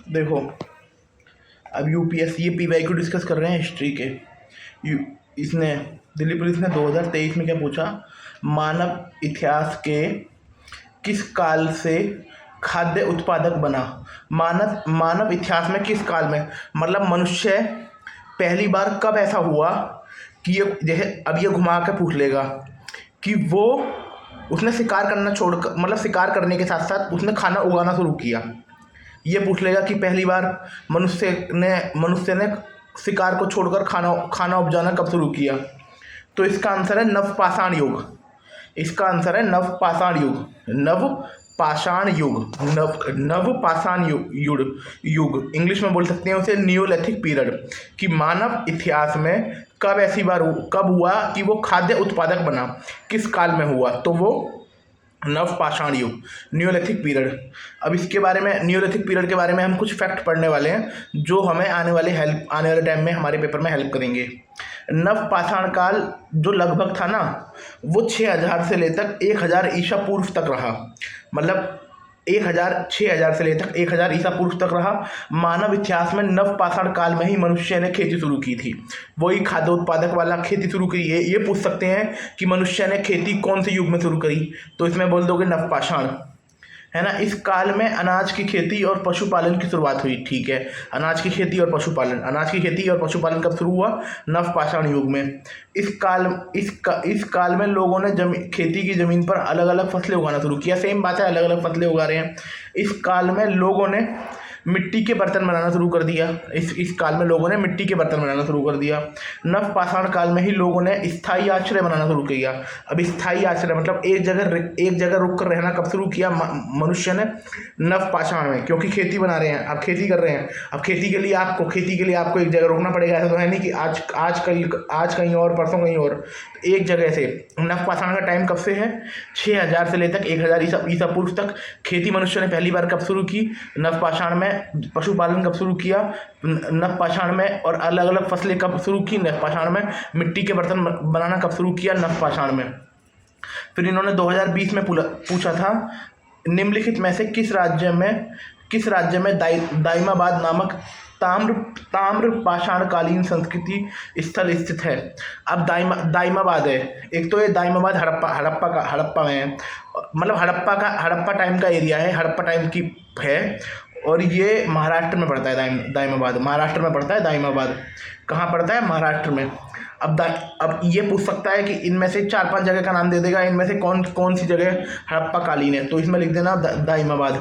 देखो, अब यूपीएससी ये पीवाई को डिस्कस कर रहे हैं हिस्ट्री के। यू इसने दिल्ली पुलिस ने 2023 में क्या पूछा, मानव इतिहास के किस काल से खाद्य उत्पादक बना। मानव मानव इतिहास में किस काल में, मतलब मनुष्य पहली बार कब ऐसा हुआ कि ये, जैसे अब ये घुमा के पूछ लेगा कि वो उसने शिकार करना छोड़कर, मतलब शिकार करने के साथ साथ उसने खाना उगाना शुरू किया। ये पूछ लेगा कि पहली बार मनुष्य ने शिकार को छोड़कर खाना उपजाना कब शुरू किया। तो इसका आंसर है नवपाषाण युग। इसका आंसर है नवपाषाण युग। नवपाषाण युग, नवपाषाण युग इंग्लिश में बोल सकते हैं उसे न्यूलिथिक पीरियड। कि मानव इतिहास में कब हुआ कि वो खाद्य उत्पादक बना, किस काल में हुआ, तो वो नवपाषाण युग, न्यूलिथिक पीरियड। अब इसके बारे में, न्यूलिथिक पीरियड के बारे में हम कुछ फैक्ट पढ़ने वाले हैं जो हमें आने वाले टाइम में हमारे पेपर में हेल्प करेंगे। नवपाषाण काल जो लगभग था ना, वो 6000 से लेकर 1000 ईसा पूर्व तक रहा। मतलब 6000 से लेकर 1000 ईसा पूर्व तक रहा। मानव इतिहास में नवपाषाण काल में ही मनुष्य ने खेती शुरू की थी, वही खाद्य उत्पादक वाला खेती शुरू की है। ये पूछ सकते हैं कि मनुष्य ने खेती कौन से युग में शुरू करी, तो इसमें बोल दोगे नवपाषाण, है ना। इस काल में अनाज की खेती और पशुपालन की शुरुआत हुई। ठीक है, अनाज की खेती और पशुपालन कब शुरू हुआ, नवपाषाण युग में। इस काल में लोगों ने खेती की ज़मीन पर अलग अलग फसलें उगाना शुरू किया। सेम बात है, अलग अलग फसलें उगा रहे हैं। इस काल में लोगों ने मिट्टी के बर्तन बनाना शुरू कर दिया। इस काल में लोगों ने मिट्टी के बर्तन बनाना शुरू कर दिया। नवपाषाण काल में ही लोगों ने स्थायी आश्रय बनाना शुरू किया। अब स्थायी आश्रय मतलब एक जगह रुक कर रहना कब शुरू किया मनुष्य ने, नवपाषाण में। क्योंकि खेती बना रहे हैं, अब खेती कर रहे हैं। अब खेती के लिए आपको एक जगह रुकना पड़ेगा। ऐसा तो है नहीं कि आज कहीं और, परसों कहीं और, एक जगह से। नवपाषाण का टाइम कब से है, 6000 से लेकर 1000 ईसा पूर्व तक। खेती मनुष्य ने पहली बार कब शुरू की, नवपाषाण में। पशुपालन कब शुरू किया, नवपाषाण में। और अलग अलग फसलें कब शुरू की, नवपाषाण में। मिट्टी के बर्तन बनाना कब शुरू किया, नवपाषाण में। फिर इन्होंने 2020 में पूछा था, निम्नलिखित में से किस राज्य में दाइमाबाद नामक ताम्र पाषाणकालीन संस्कृति स्थल स्थित है। अब दाइमाबाद है, एक तो ये दाइमाबाद हड़प्पा में है। मतलब हड़प्पा टाइम का एरिया है, हड़प्पा टाइम की है। और ये महाराष्ट्र में पड़ता है। दाइमाबाद महाराष्ट्र में पड़ता है। दाइमाबाद कहाँ पड़ता है, महाराष्ट्र में। अब ये पूछ सकता है कि इनमें से 4-5 जगह का नाम दे देगा, इनमें से कौन सी जगह हड़प्पा कालीन है। तो इसमें लिख देना दाइमाबाद,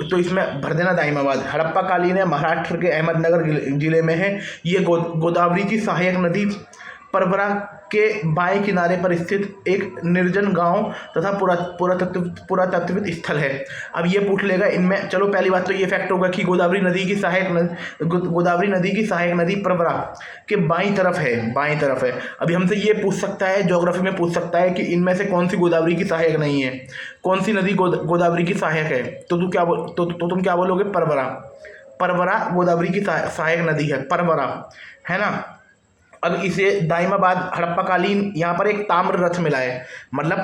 तो इसमें भर देना दाइमाबाद। हड़प्पा कालीन है, महाराष्ट्र के अहमदनगर जिले में है। ये गोदावरी की सहायक नदी परवरा के बाएं किनारे पर स्थित एक निर्जन गांव तथा पुरातत्विक स्थल है। अब ये पूछ लेगा इनमें, चलो पहली बात तो ये फैक्ट होगा कि गोदावरी नदी की सहायक नदी परवरा के बाईं तरफ है। अभी हमसे ये पूछ सकता है, ज्योग्राफी में पूछ सकता है कि इनमें से कौन सी गोदावरी की सहायक नहीं है, कौन सी नदी गोदावरी की सहायक है। तो तुम क्या बोलोगे, परवरा गोदावरी की सहायक नदी है, परवरा, है ना। अब इसे दाइमाबाद हड़प्पाकालीन, यहाँ पर एक ताम्र रथ मिला है, मतलब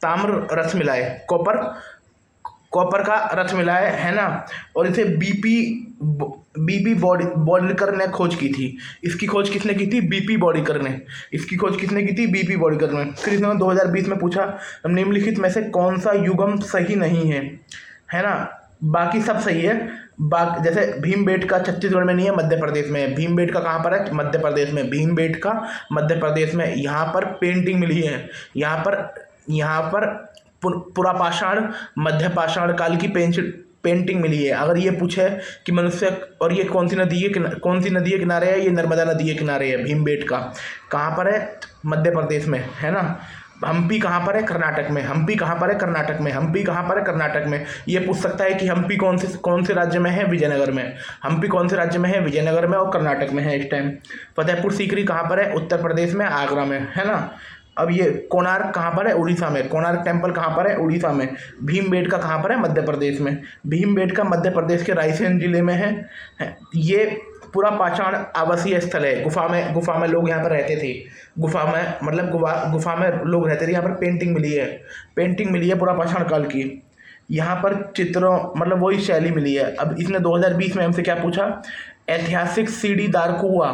ताम्र रथ मिला है, कॉपर का रथ मिला है ना। और इसे बीपी बॉडीकर ने खोज की थी। इसकी खोज किसने की थी, बीपी बॉडीकर ने। इसकी खोज किसने की थी, बीपी बॉडीकर ने। फिर इसने 2020 में पूछा, निम्नलिखित में से कौन सा युगम सही नहीं है ना। बाकी सब सही है। जैसे भीमबेटका छत्तीसगढ़ में नहीं है, मध्य प्रदेश में है। भीमबेटका कहाँ पर है, मध्य प्रदेश में। भीमबेटका मध्य प्रदेश में। यहाँ पर पेंटिंग मिली है, यहाँ पर पुरापाषाण मध्य पाषाण काल की पेंटिंग मिली है। अगर ये पूछे कि मनुष्य, और ये कौन सी नदी के किनारे है, ये नर्मदा नदी के किनारे है। भीमबेटका कहाँ पर है, मध्य प्रदेश में, है ना। हम्पी कहाँ पर है, कर्नाटक में। हम्पी कहाँ पर है, कर्नाटक में। ये पूछ सकता है कि हम्पी कौन से राज्य में है, विजयनगर में। हम्पी कौन से राज्य में है, विजयनगर में और कर्नाटक में है इस टाइम। फतेहपुर सीकरी कहाँ पर है, उत्तर प्रदेश में, आगरा में, है ना। अब ये कोणार्क कहाँ पर है, उड़ीसा में। कोणार्क टेम्पल कहाँ पर है, उड़ीसा में। भीमबेटका कहाँ पर है, मध्य प्रदेश में। भीमबेटका मध्य प्रदेश के रायसेन जिले में है। ये पूरा पाषाण आवासीय स्थल है। गुफा में लोग यहाँ पर रहते थे। गुफा में लोग रहते थे। यहाँ पर पेंटिंग मिली है पूरा पाषाण काल की। यहाँ पर चित्रों मतलब वही शैली मिली है। अब इसने 2020 में हमसे क्या पूछा, ऐतिहासिक सीढ़ी दारकुआ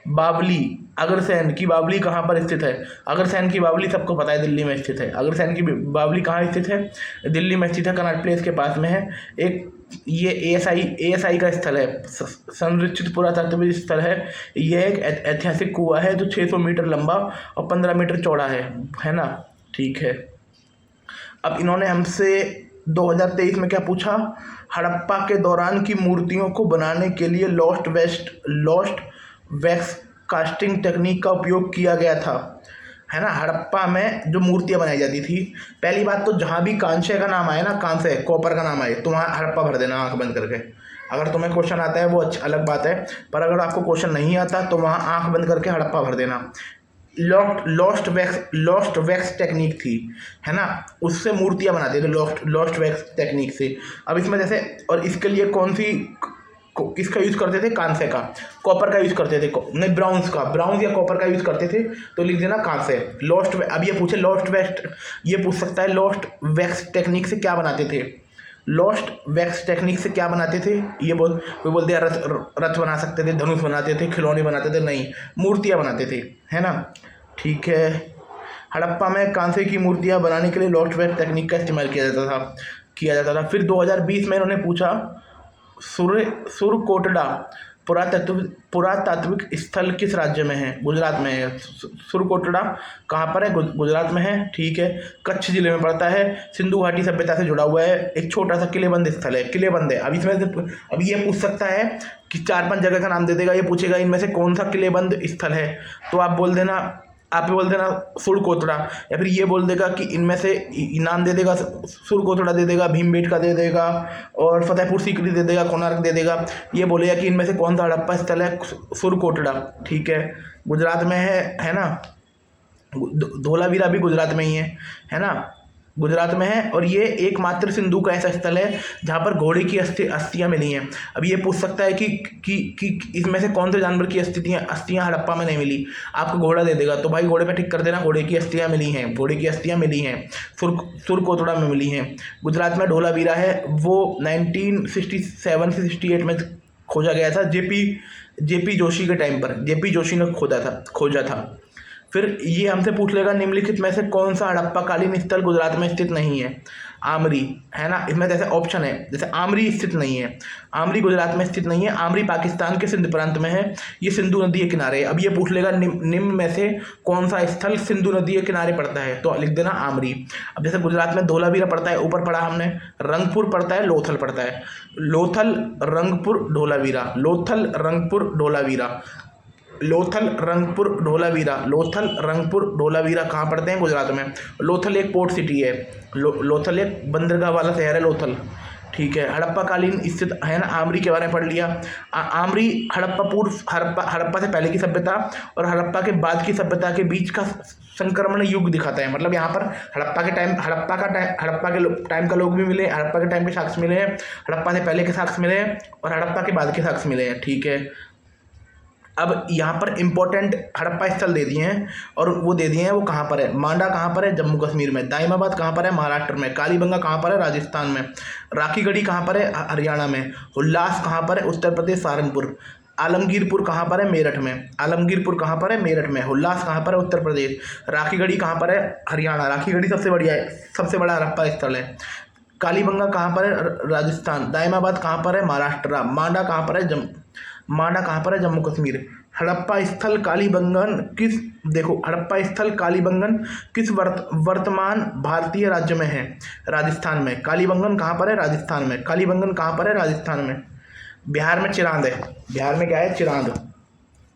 बावली अग्रसेन की बावली कहाँ पर स्थित है। अग्रसेन की बावली सबको पता है दिल्ली में स्थित है। अग्रसेन की बावली कहाँ स्थित है, दिल्ली में स्थित है, कनॉट प्लेस के पास में है। एक ये एएसआई का स्थल है, संरक्षित पुरातात्विक स्थल है। यह एक ऐतिहासिक कुआं है जो 600 मीटर लंबा और 15 मीटर चौड़ा है ना। ठीक है, अब इन्होंने हमसे 2023 में क्या पूछा, हड़प्पा के दौरान की मूर्तियों को बनाने के लिए लॉस्ट वैक्स कास्टिंग टेक्निक का उपयोग किया गया था, है ना। हड़प्पा में जो मूर्तियाँ बनाई जाती थी, पहली बात तो जहाँ भी कांसे का नाम आए ना, कांसे कॉपर का नाम आए तो वहाँ हड़प्पा भर देना आंख बंद करके। अगर तुम्हें क्वेश्चन आता है वो अच्छा अलग बात है, पर अगर आपको क्वेश्चन नहीं आता तो वहाँ आंख बंद करके हड़प्पा भर देना। लॉस्ट वैक्स टेक्निक थी, है ना, उससे मूर्तियाँ बनाते थे लॉस्ट वैक्स टेक्निक से। अब इसमें जैसे, और इसके लिए कौन सी किसका यूज़ करते थे, कांसे का, कॉपर का यूज़ करते थे, नहीं ब्राउन्स या कॉपर का यूज़ करते थे, तो लिख देना कांसे। अब ये पूछे लॉस्ट वैक्स, ये पूछ सकता है लॉस्ट वैक्स टेक्निक से क्या बनाते थे, लॉस्ट वैक्स टेक्निक से क्या बनाते थे। ये कोई बोलते हैं रथ बना सकते थे, धनुष बनाते थे, खिलौने बनाते थे, नहीं मूर्तियाँ बनाते थे, है ना। ठीक है, हड़प्पा में कांसे की मूर्तियाँ बनाने के लिए लॉस्ट वैक्स टेक्निक का इस्तेमाल किया जाता था। फिर 2020 में इन्होंने पूछा, सुरकोटड़ा पुरातात्विक स्थल किस राज्य में है, गुजरात में है। सुरकोटड़ा कहाँ पर है, गुजरात में है। ठीक है, कच्छ जिले में पड़ता है, सिंधु घाटी सभ्यता से जुड़ा हुआ है, एक छोटा सा किलेबंद स्थल है, किलेबंद है। अब इसमें से अब ये पूछ सकता है कि 4-5 जगह का नाम दे देगा, ये पूछेगा इनमें से कौन सा किलेबंद स्थल है, तो आप बोल देना सुरकोटड़ा, या फिर ये बोल देगा कि इनमें से नाम दे देगा, सुरकोटड़ा दे देगा, भीमबेटका दे देगा, और फतेहपुर सीकरी दे देगा, कोणार्क दे देगा। ये बोलेगा कि इनमें से कौन सा हड़प्पा स्थल है, सुरकोटड़ा। ठीक है, गुजरात में है ना, धोलावीरा भी गुजरात में ही है ना, गुजरात में है। और ये एकमात्र सिंधु का ऐसा स्थल है जहाँ पर घोड़े की अस्थियाँ मिली हैं। अब ये पूछ सकता है कि इसमें से कौन से जानवर की अस्थियाँ हड़प्पा में नहीं मिली, आपको घोड़ा दे देगा, तो भाई घोड़े पे टिक कर देना, घोड़े की अस्थियाँ मिली हैं, सुरकोटड़ा में मिली हैं। गुजरात में धोलावीरा है, वो 1967 से 68 में खोजा गया था, जेपी जोशी के टाइम पर, जेपी जोशी ने खोजा था। फिर ये हमसे पूछ लेगा, निम्नलिखित में से कौन सा हड़प्पाकालीन स्थल गुजरात में स्थित नहीं है, आमरी, है ना। इसमें जैसे ऑप्शन है, जैसे आमरी स्थित नहीं है, आमरी गुजरात में स्थित नहीं है, आमरी पाकिस्तान के सिंध प्रांत में है, ये सिंधु नदी के किनारे है। अब ये पूछ लेगा निम्न में से कौन सा स्थल सिंधु नदी के किनारे पड़ता है, तो लिख देना आमरी। अब जैसे गुजरात में धोलावीरा पड़ता है, ऊपर पढ़ा हमने, रंगपुर पड़ता है, लोथल पड़ता है, लोथल रंगपुर ढोलावीरा, लोथल रंगपुर ढोलावीरा कहाँ पड़ते हैं, गुजरात में। लोथल एक पोर्ट सिटी है, लोथल एक बंदरगाह वाला शहर है लोथल। ठीक है, हड़प्पाकालीन स्थित है ना, आमरी के बारे में पढ़ लिया। आमरी हड़प्पा से पहले की सभ्यता और हड़प्पा के बाद की सभ्यता के बीच का संक्रमण युग दिखाता है। मतलब यहाँ पर हड़प्पा के टाइम का लोग भी मिले, हड़प्पा के टाइम के साक्ष्य मिले हैं, हड़प्पा से पहले के साक्ष्य मिले हैं, और हड़प्पा के बाद के साक्ष्य मिले हैं। ठीक है, अब यहाँ पर इम्पोर्टेंट हड़प्पा स्थल दे दिए हैं, और वो दे दिए हैं, वो कहाँ पर है, मांडा कहाँ पर है, जम्मू कश्मीर में, दाइमाबाद कहाँ पर है, महाराष्ट्र में, कालीबंगा कहाँ पर है, राजस्थान में, राखीगढ़ी कहाँ पर है, हरियाणा में, उल्लास कहाँ पर है, उत्तर प्रदेश, सहारनपुर, आलमगीरपुर कहाँ पर है, मेरठ में, उल्लास कहाँ पर है, उत्तर प्रदेश, राखीगढ़ी कहाँ पर है, हरियाणा, राखीगढ़ी सबसे बड़ा हड़प्पा स्थल है। कालीबंगा कहाँ पर है, राजस्थान, दाइमाबाद कहाँ पर है, महाराष्ट्र, मांडा कहाँ पर है, जम्मू कश्मीर। हड़प्पा स्थल कालीबंगन किस वर्तमान भारतीय राज्य में है, राजस्थान में। कालीबंगन कहाँ पर है, राजस्थान में। बिहार में चिरांद है, बिहार में क्या है, चिरांद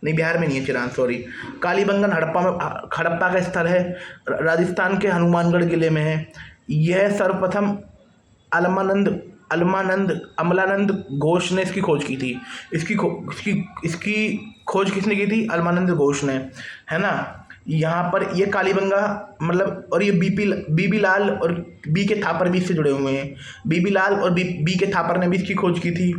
नहीं, बिहार में नहीं है चिरांद, सॉरी। कालीबंगन हड़प्पा का स्थल है, राजस्थान के हनुमानगढ़ जिले में है। यह सर्वप्रथम अमलानंद घोष ने इसकी खोज की थी। इसकी खोज किसने की थी, अमलानंद घोष ने, है ना। यहाँ पर ये कालीबंगा मतलब, और ये बीबी लाल और बी के थापर भी इससे जुड़े हुए हैं। बीबी लाल और बी के थापर ने भी इसकी खोज की थी।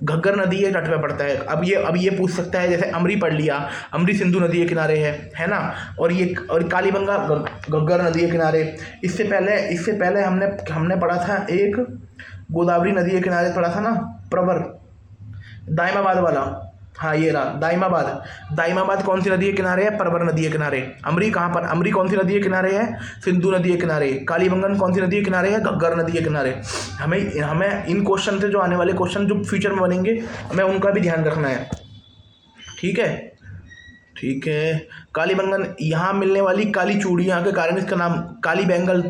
घग्गर नदी के तट पे पड़ता है। अब ये पूछ सकता है, जैसे अमरी पढ़ लिया, अमरी सिंधु नदी के किनारे है ना, और कालीबंगा घग्गर नदी के किनारे। इससे पहले हमने पढ़ा था एक गोदावरी नदी के किनारे पढ़ा था ना, प्रवर, दाइमाबाद वाला। हाँ ये रहा दाइमाबाद कौन सी नदी के किनारे है? प्रवर नदी के किनारे। अमरी कहाँ पर? अमरी कौन सी नदी के किनारे है? सिंधु नदी के किनारे। कालीबंगन कौन सी नदी के किनारे है? घग्गर नदी के किनारे। हमें इन क्वेश्चन से, जो आने वाले क्वेश्चन जो फ्यूचर में बनेंगे, हमें उनका भी ध्यान रखना है। ठीक है। कालीबंगन, यहाँ मिलने वाली काली चूड़ियाँ के कारण इसका नाम कालीबंगन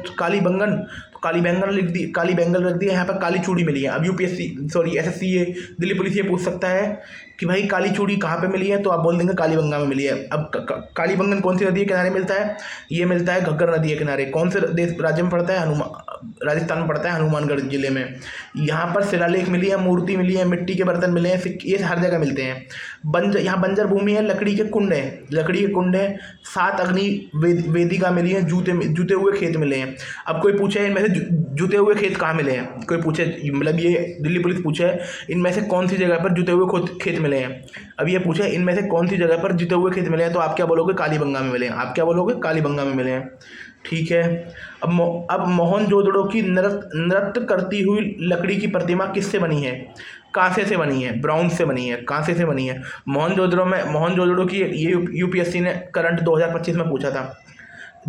रख दिया। यहाँ पर काली चूड़ी मिली है। अब SSC दिल्ली पुलिस ये पूछ सकता है कि भाई काली चूड़ी कहाँ पे मिली है, तो आप बोल देंगे कालीबंगा में मिली है। अब कालीबंगन कौन सी नदी के किनारे मिलता है? ये मिलता है घग्गर नदी के किनारे। कौन से राज्य में पड़ता है? राजस्थान में पड़ता है, हनुमानगढ़ जिले में। यहाँ पर शिलालेख मिली है, मूर्ति मिली है, मिट्टी के बर्तन मिले हैं, ये हर जगह मिलते हैं। यहाँ बंजर भूमि है, लकड़ी के कुंड है, 7 अग्नि वेदिका मिली है, जूते हुए खेत मिले हैं। अब कोई पूछे इनमें से जूते हुए खेत कहाँ मिले हैं, कोई पूछे, मतलब ये दिल्ली पुलिस पूछे इनमें से कौन सी जगह पर जूते हुए खेत मिले हैं। अब ये पूछे इनमें से कौन सी जगह पर जूते हुए खेत मिले हैं, तो आप क्या बोलोगे? कालीबंगा में मिले हैं। आप क्या बोलोगे? कालीबंगा में मिले हैं। ठीक है। अब मोहनजोदड़ो की नृत्य करती हुई लकड़ी की प्रतिमा किससे बनी है? कांसे से बनी है, ब्राउन से बनी है, कांसे से बनी है। मोहनजोदड़ो की ये UPSC ने करंट 2025 में पूछा था।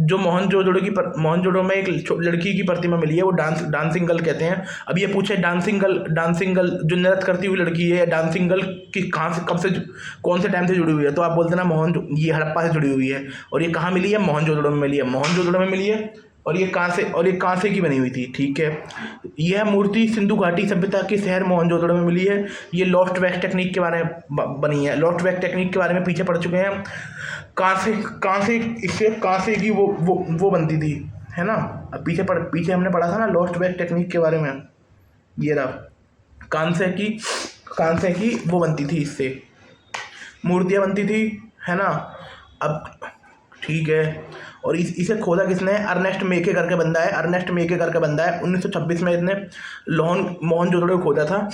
जो मोहनजोदड़ो में एक लड़की की प्रतिमा मिली है, वो डांसिंग गर्ल कहते हैं। अब ये पूछे डांसिंग गर्ल जो नृत्य करती हुई लड़की है, डांसिंग गर्ल की कहाँ से, कब से, कौन से टाइम से जुड़ी हुई है, तो आप बोलते ना ये हड़प्पा से जुड़ी हुई है। और ये कहाँ मिली है? मोहनजोदड़ो में मिली है। और ये कांसे की बनी हुई थी। ठीक है। यह मूर्ति सिंधु घाटी सभ्यता के शहर मोहनजोदड़ो में मिली है। ये लॉस्ट वैक्स टेक्निक के बारे में बनी है। लॉस्ट वैक्स टेक्निक के बारे में पीछे पढ़ चुके हैं। कांसे की वो बनती थी, है ना। अब पीछे हमने पढ़ा था ना लॉस्ट वैक्स टेक्निक के बारे में। ये रहा, कांसे की वो बनती थी, इससे मूर्तियाँ बनती थी, है ना। अब ठीक है। और इसे खोदा किसने? अर्नेस्ट मेके करके बंदा है। 1926 में इसने मोहनजोदड़ो खोदा था,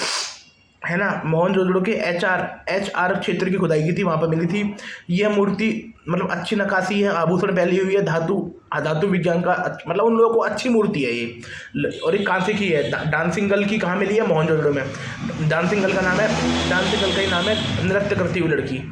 है ना। मोहनजोदड़ो के HR क्षेत्र की खुदाई की थी, वहाँ पर मिली थी। यह मूर्ति मतलब अच्छी नक्काशी है, आभूषण फैली हुई है, धातु विज्ञान का, मतलब उन लोगों को अच्छी मूर्ति है ये। और एक कांसे की है। डांसिंग गर्ल की कहाँ मिली है? मोहनजोदड़ो में। डांसिंग गर्ल का ही नाम है नृत्य करती हुई लड़की।